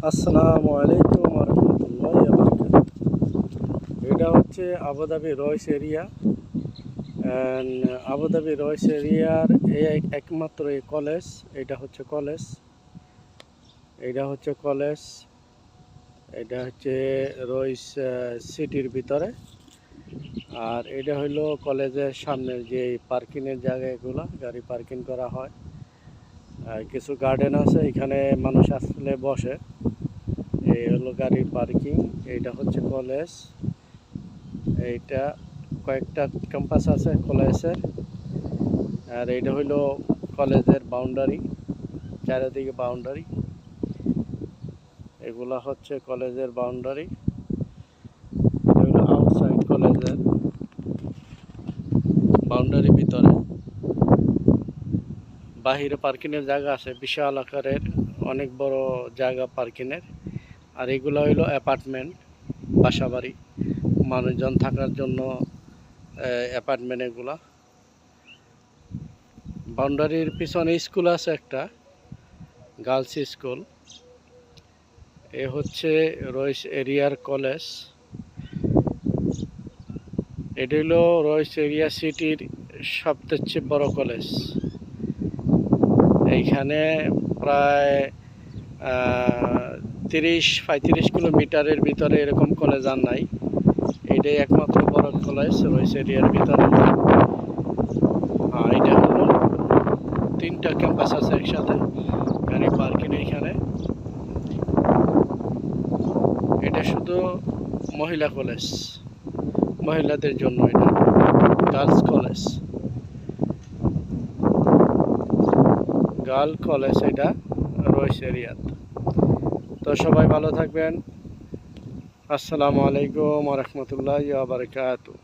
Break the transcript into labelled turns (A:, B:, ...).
A: আসসালামু আলাইকুম রহমতুল্লাহি ওয়া বারাকাতুহু। এটা হচ্ছে আবুধাবি রয়েস এরিয়া। আবুধাবি রয়েস এরিয়ার একমাত্র এই কলেজ। এটা হচ্ছে কলেজ। এটা হচ্ছে রয়েস সিটির ভিতরে। আর এটা হলো কলেজের সামনের যে পার্কিংয়ের জায়গা, এগুলো গাড়ি পার্কিং করা হয়। কিছু গার্ডেন আছে, এখানে মানুষ আসলে বসে। এই হলো গাড়ির পার্কিং। এইটা হচ্ছে কলেজ। এইটা কয়েকটা ক্যাম্পাস আছে কলেজের। আর এইটা হইলো কলেজের বাউন্ডারি, চারিদিকে বাউন্ডারি। এগুলা হচ্ছে কলেজের বাউন্ডারি। এটা হইলো আউটসাইড কলেজের বাউন্ডারির ভিতরে। বাহিরে পার্কিংয়ের জায়গা আছে, বিশাল আকারের অনেক বড় জায়গা পার্কিংয়ের। আর এগুলো হইলো অ্যাপার্টমেন্ট, বাসাবাড়ি, মানুষজন থাকার জন্য অ্যাপার্টমেন্ট এগুলা। বাউন্ডারির পিছনে স্কুল আছে একটা, গার্লস স্কুল। এ হচ্ছে রয়েস এরিয়ার কলেজ। এটা হলো রয়েস এরিয়া সিটির সবচেয়ে বড় কলেজ। এইখানে প্রায় 30-35 কিলোমিটারের ভিতরে এরকম কলেজ আর নাই। এটাই একমাত্র বড় কলেজ রয়েস এরিয়ার ভিতরে। এটা হলো 3টা ক্যাম্পাস আছে একসাথে, গাড়ি পার্কিং এইখানে। এটা শুধু মহিলা কলেজ, মহিলাদের জন্য। এটা গার্লস কলেজ, এটা রয়েস এরিয়াত। তো সবাই ভালো থাকবেন। আসসালামু আলাইকুম ওয়া রাহমাতুল্লাহি ওয়া বারাকাতুহু।